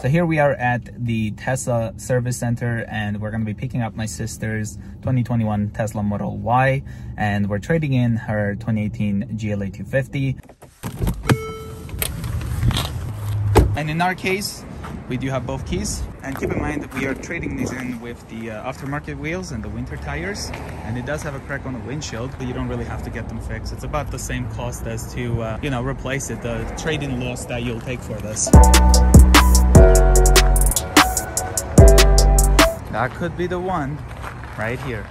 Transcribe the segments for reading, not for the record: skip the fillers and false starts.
So here we are at the Tesla service center, and we're going to be picking up my sister's 2021 Tesla Model Y, and we're trading in her 2018 GLA 250. And in our case, we do have both keys. And keep in mind that we are trading these in with the aftermarket wheels and the winter tires. And it does have a crack on the windshield, but you don't really have to get them fixed. It's about the same cost as to, you know, replace it, the trade-in loss that you'll take for this. That could be the one right here.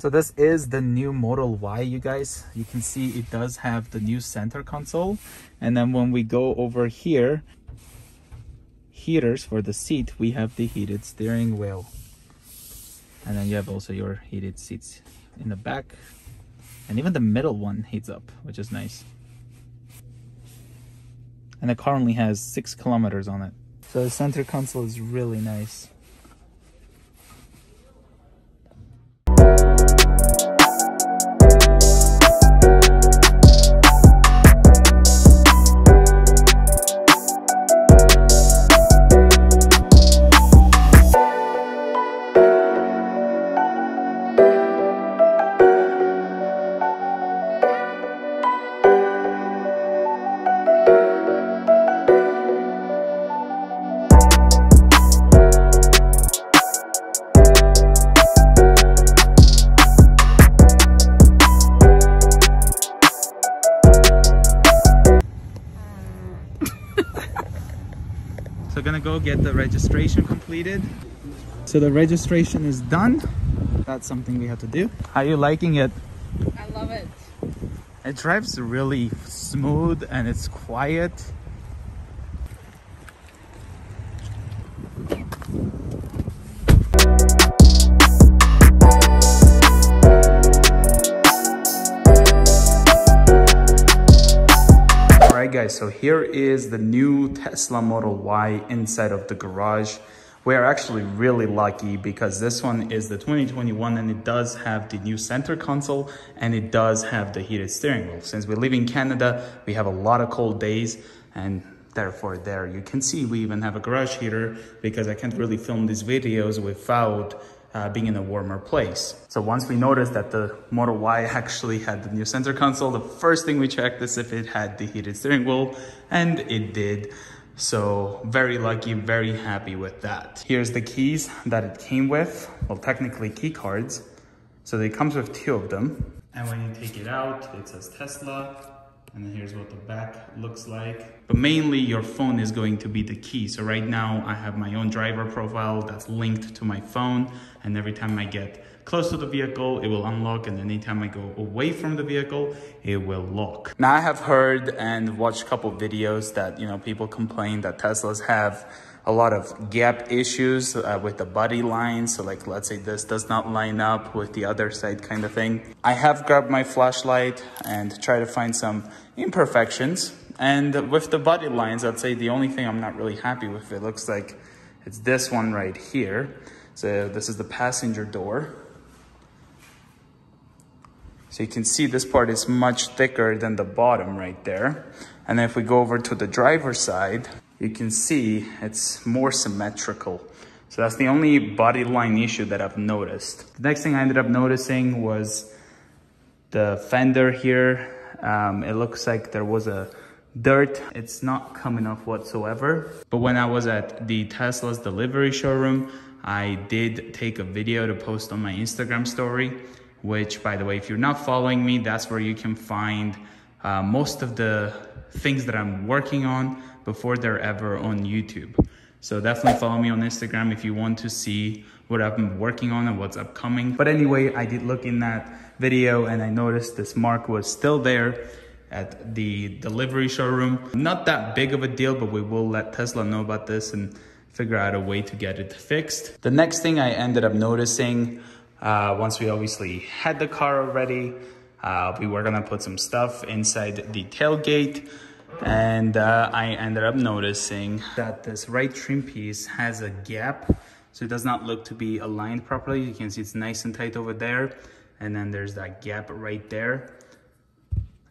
So this is the new Model Y, you guys. You can see it does have the new center console. And then when we go over here, heaters for the seat, we have the heated steering wheel. And then you have also your heated seats in the back. And even the middle one heats up, which is nice. And the car only has 6 kilometers on it. So the center console is really nice. So gonna go get the registration completed. So the registration is done. That's something we have to do. How are you liking it? I love it. It drives really smooth and it's quiet. Alright guys, so here is the new Tesla Model Y inside of the garage. We are actually really lucky because this one is the 2021 and it does have the new center console and it does have the heated steering wheel. Since we live in Canada, we have a lot of cold days, and therefore there you can see we even have a garage heater because I can't really film these videos without being in a warmer place. So once we noticed that the Model Y actually had the new center console, the first thing we checked is if it had the heated steering wheel, and it did. So very lucky, very happy with that. Here's the keys that it came with. Well, technically key cards. So it comes with 2 of them. And when you take it out, it says Tesla. And then here's what the back looks like. But mainly your phone is going to be the key. So right now I have my own driver profile that's linked to my phone. And every time I get close to the vehicle, it will unlock. And anytime I go away from the vehicle, it will lock. Now I have heard and watched a couple of videos that, you know, people complain that Teslas have a lot of gap issues with the body lines. So like, let's say this does not line up with the other side kind of thing. I have grabbed my flashlight and try to find some imperfections. And with the body lines, I'd say the only thing I'm not really happy with, it looks like it's this one right here. So this is the passenger door. So you can see this part is much thicker than the bottom right there. And then if we go over to the driver's side, you can see it's more symmetrical. So that's the only body line issue that I've noticed. The next thing I ended up noticing was the fender here. It looks like there was a dirt. It's not coming off whatsoever. But when I was at the Tesla's delivery showroom, I did take a video to post on my Instagram story, which, by the way, if you're not following me, that's where you can find most of the things that I'm working on before they're ever on YouTube. So definitely follow me on Instagram if you want to see what I've been working on and what's upcoming. But anyway, I did look in that video and I noticed this mark was still there at the delivery showroom. Not that big of a deal, but we will let Tesla know about this and figure out a way to get it fixed. The next thing I ended up noticing, once we obviously had the car already, We were gonna put some stuff inside the tailgate, and I ended up noticing that this right trim piece has a gap, so it does not look to be aligned properly. You can see it's nice and tight over there, and then there's that gap right there.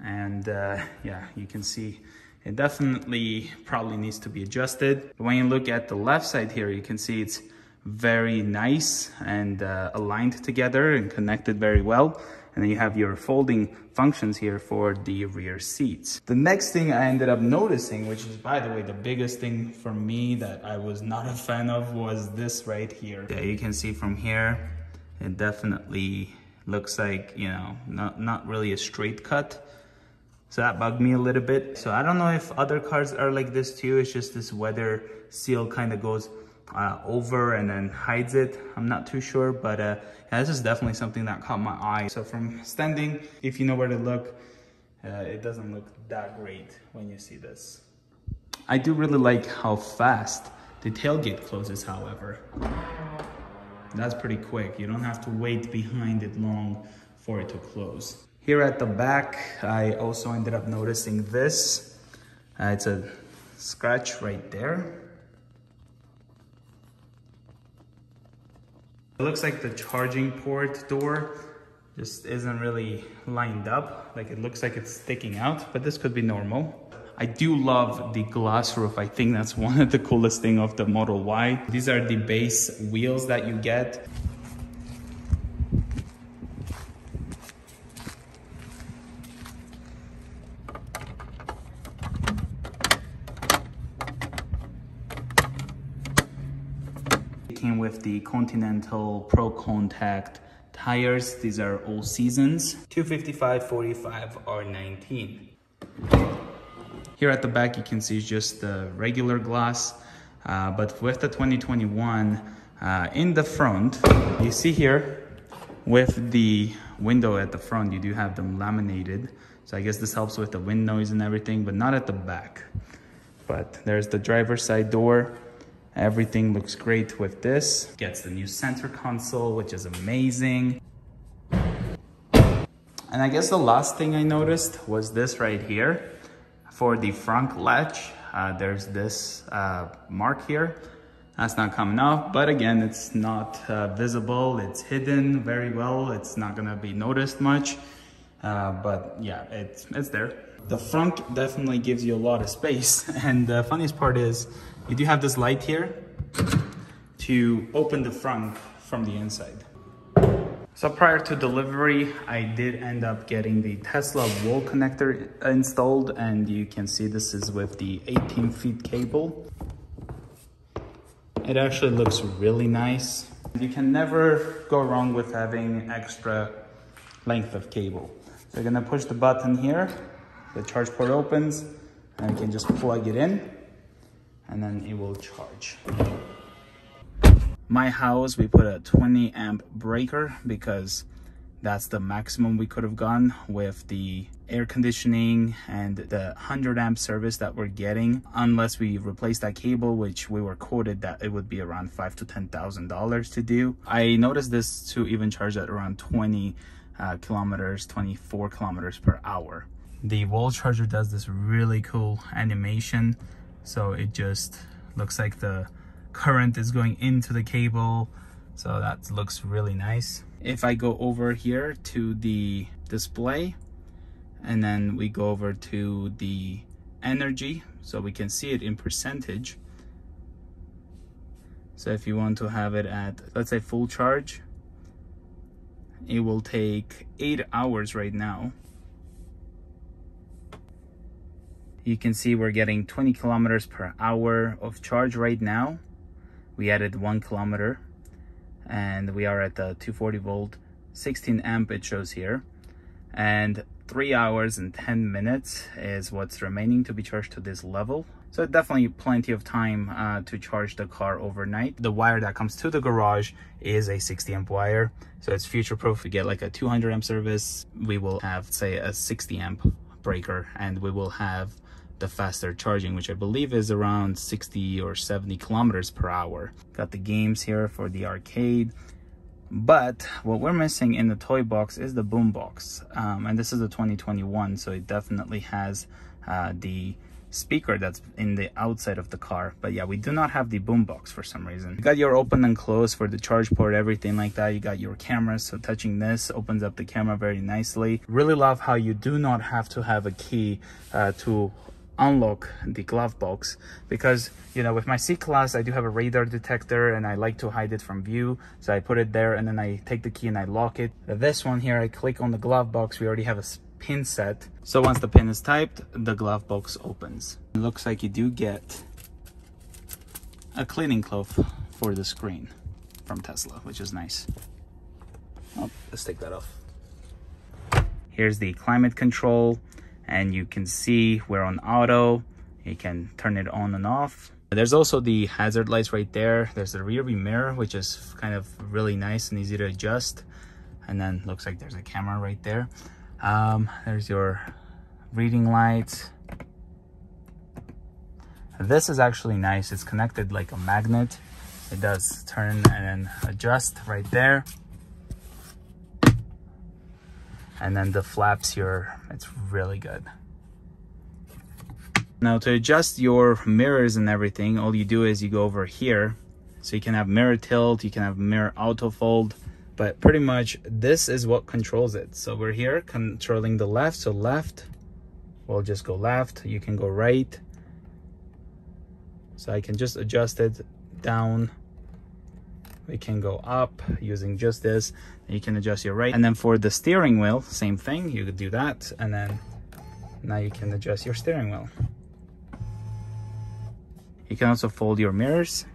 And yeah, you can see it definitely probably needs to be adjusted. When you look at the left side here, you can see it's very nice and aligned together and connected very well. And then you have your folding functions here for the rear seats. The next thing I ended up noticing, which is, by the way, the biggest thing for me that I was not a fan of, was this right here. Yeah, you can see from here, it definitely looks like, you know, not really a straight cut. So that bugged me a little bit. So I don't know if other cars are like this too. It's just this weather seal kind of goes over and then hides it. I'm not too sure, but yeah, this is definitely something that caught my eye. So from standing, if you know where to look, it doesn't look that great when you see this. I do really like how fast the tailgate closes, however. That's pretty quick. You don't have to wait behind it long for it to close. Here at the back, I also ended up noticing this. It's a scratch right there. It looks like the charging port door just isn't really lined up. Like, it looks like it's sticking out, but this could be normal. I do love the glass roof. I think that's one of the coolest things of the Model Y. These are the base wheels that you get. Came with the Continental Pro Contact tires. These are all seasons, 255, 45, R19. Here at the back, you can see just the regular glass, but with the 2021 in the front, you see here with the window at the front, you do have them laminated. So I guess this helps with the wind noise and everything, but not at the back. But there's the driver's side door. Everything looks great with this. Gets the new center console, which is amazing. And I guess the last thing I noticed was this right here. For the front latch, there's this mark here. That's not coming off, but again, it's not visible. It's hidden very well. It's not gonna be noticed much, but yeah, it's there. The front definitely gives you a lot of space. And the funniest part is, you do have this light here to open the front from the inside. So prior to delivery, I did end up getting the Tesla wall connector installed, and you can see this is with the 18 feet cable. It actually looks really nice. You can never go wrong with having extra length of cable. So you're gonna push the button here, the charge port opens, and you can just plug it in, and then it will charge. My house, we put a 20 amp breaker because that's the maximum we could have gone with the air conditioning and the 100 amp service that we're getting, unless we replace that cable, which we were quoted that it would be around $5,000 to $10,000 to do. I noticed this to even charge at around 20 kilometers, 24 kilometers per hour. The wall charger does this really cool animation. So it just looks like the current is going into the cable. So that looks really nice. If I go over here to the display, and then we go over to the energy, so we can see it in percentage. So if you want to have it at, let's say, full charge, it will take 8 hours right now. You can see we're getting 20 kilometers per hour of charge right now. We added 1 kilometer and we are at the 240 volt, 16 amp it shows here. And 3 hours and 10 minutes is what's remaining to be charged to this level. So definitely plenty of time to charge the car overnight. The wire that comes to the garage is a 60 amp wire. So it's future proof. We get like a 200 amp service. We will have, say, a 60 amp breaker, and we will have the faster charging, which I believe is around 60 or 70 kilometers per hour. Got the games here for the arcade. But what we're missing in the toy box is the boom box. And this is a 2021, so it definitely has the speaker that's in the outside of the car. But yeah, we do not have the boom box for some reason. You got your open and close for the charge port, everything like that. You got your cameras, so touching this opens up the camera very nicely. Really love how you do not have to have a key to unlock the glove box, because you know, with my C-Class I do have a radar detector and I like to hide it from view, so I put it there and then I take the key and I lock it. This one here, I click on the glove box. We already have a pin set, so once the pin is typed, the glove box opens. It looks like you do get a cleaning cloth for the screen from Tesla, which is nice. Oh, let's take that off. Here's the climate control, and you can see we're on auto. You can turn it on and off. There's also the hazard lights right there. There's the rear view mirror, which is kind of really nice and easy to adjust. And then looks like there's a camera right there. There's your reading lights. This is actually nice. It's connected like a magnet. It does turn and then adjust right there. And then the flaps here, it's really good. Now to adjust your mirrors and everything, all you do is you go over here. So you can have mirror tilt, you can have mirror auto fold, but pretty much this is what controls it. So we're here controlling the left, so left, we'll just go left. You can go right. So I can just adjust it down. We can go up using just this. You can adjust your right. And then for the steering wheel, same thing. You could do that. And then now you can adjust your steering wheel. You can also fold your mirrors.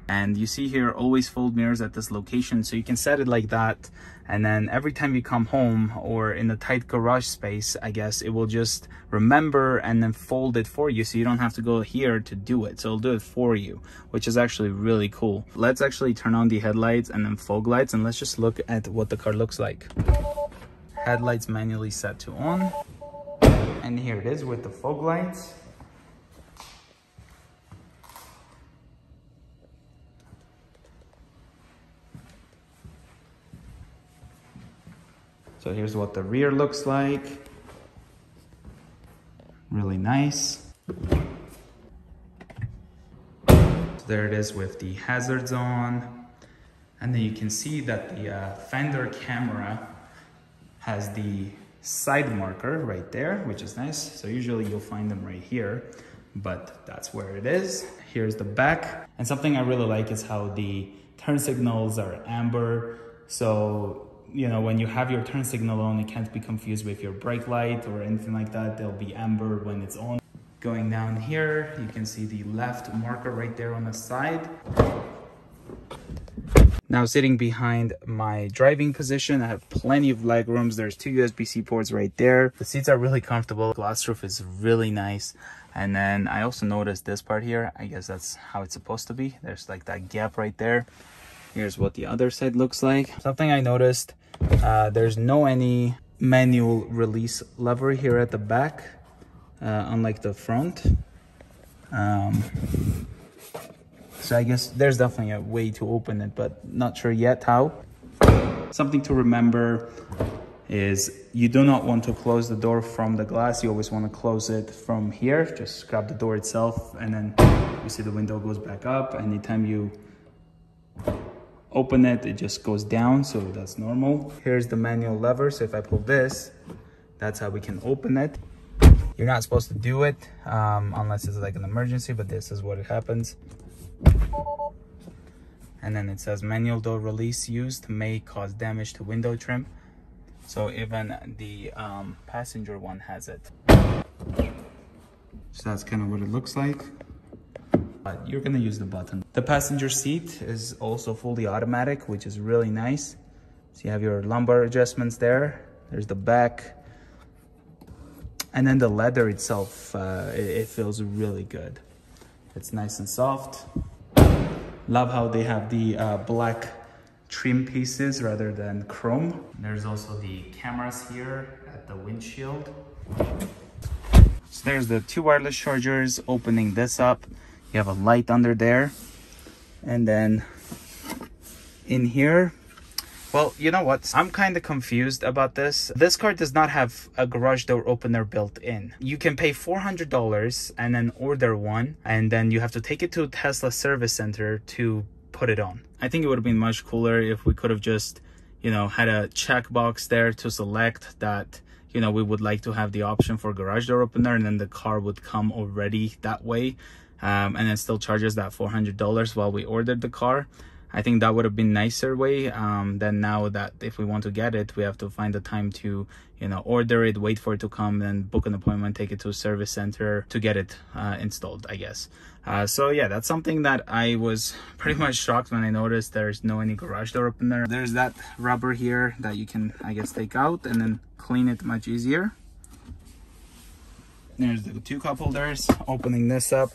And you see here, always fold mirrors at this location. So you can set it like that. And then every time you come home or in a tight garage space, I guess, it will just remember and then fold it for you. So you don't have to go here to do it. So it'll do it for you, which is actually really cool. Let's actually turn on the headlights and then fog lights. And let's just look at what the car looks like. Headlights manually set to on. And here it is with the fog lights. So here's what the rear looks like. Really nice. So there it is with the hazards on. And then you can see that the fender camera has the side marker right there, which is nice. So usually you'll find them right here, but that's where it is. Here's the back. And something I really like is how the turn signals are amber. So you know, when you have your turn signal on, it can't be confused with your brake light or anything like that. They'll be amber when it's on. Going down here, you can see the left marker right there on the side. Now sitting behind my driving position, I have plenty of leg rooms. There's 2 USB-C ports right there. The seats are really comfortable. Glass roof is really nice. And then I also noticed this part here. I guess that's how it's supposed to be. There's like that gap right there. Here's what the other side looks like. Something I noticed, there's no any manual release lever here at the back, unlike the front. So I guess there's definitely a way to open it, but not sure yet how. Something to remember is you do not want to close the door from the glass. You always want to close it from here. Just grab the door itself, and then you see the window goes back up. Anytime you open it, it just goes down, so that's normal. Here's the manual lever, so if I pull this, that's how we can open it. You're not supposed to do it unless it's like an emergency, but this is what it happens. And then it says manual door release used may cause damage to window trim. So even the passenger one has it. So that's kind of what it looks like. But you're gonna use the button. The passenger seat is also fully automatic, which is really nice. So you have your lumbar adjustments there. There's the back. And then the leather itself, it feels really good. It's nice and soft. Love how they have the black trim pieces rather than chrome. There's also the cameras here at the windshield. So there's the 2 wireless chargers. Opening this up, you have a light under there, and then in here, well, you know what? I'm kind of confused about this. This car does not have a garage door opener built in. You can pay $400 and then order one, and then you have to take it to a Tesla service center to put it on. I think it would have been much cooler if we could have just, you know, had a checkbox there to select that, you know, we would like to have the option for garage door opener, and then the car would come already that way, and then still charges that $400 while we ordered the car. I think that would have been nicer way than now that if we want to get it, we have to find the time to, you know, order it, wait for it to come, then book an appointment, take it to a service center to get it installed, I guess. So yeah, that's something that I was pretty much shocked when I noticed there's no any garage door opener. There's that rubber here that you can, I guess, take out and then clean it much easier. There's the two cup holders. Opening this up,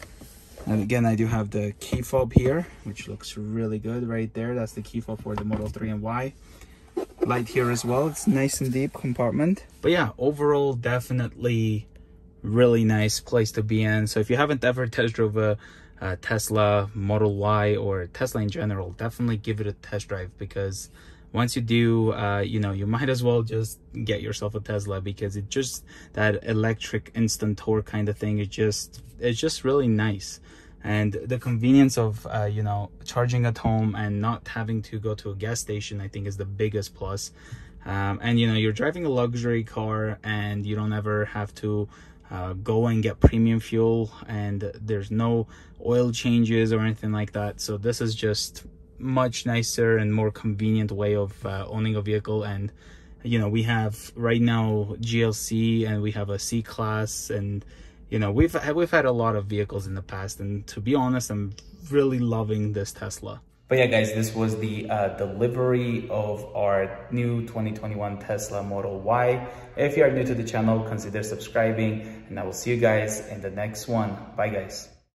and again, I do have the key fob here, which looks really good right there. That's the key fob for the Model 3 and Y. Light here as well. It's nice and deep compartment. But yeah, overall, definitely really nice place to be in. So if you haven't ever test drove a Tesla Model Y or Tesla in general, definitely give it a test drive, because once you do, you know, you might as well just get yourself a Tesla, because it just, that electric instant torque kind of thing, it's just really nice. And the convenience of, you know, charging at home and not having to go to a gas station, I think is the biggest plus. And, you know, you're driving a luxury car and you don't ever have to go and get premium fuel, and there's no oil changes or anything like that. So this is just much nicer and more convenient way of owning a vehicle. And you know, we have right now GLC and we have a C-Class, and you know, we've had a lot of vehicles in the past, and to be honest, I'm really loving this Tesla. But yeah, guys, this was the delivery of our new 2021 Tesla Model Y. If you are new to the channel, consider subscribing, and I will see you guys in the next one. Bye, guys.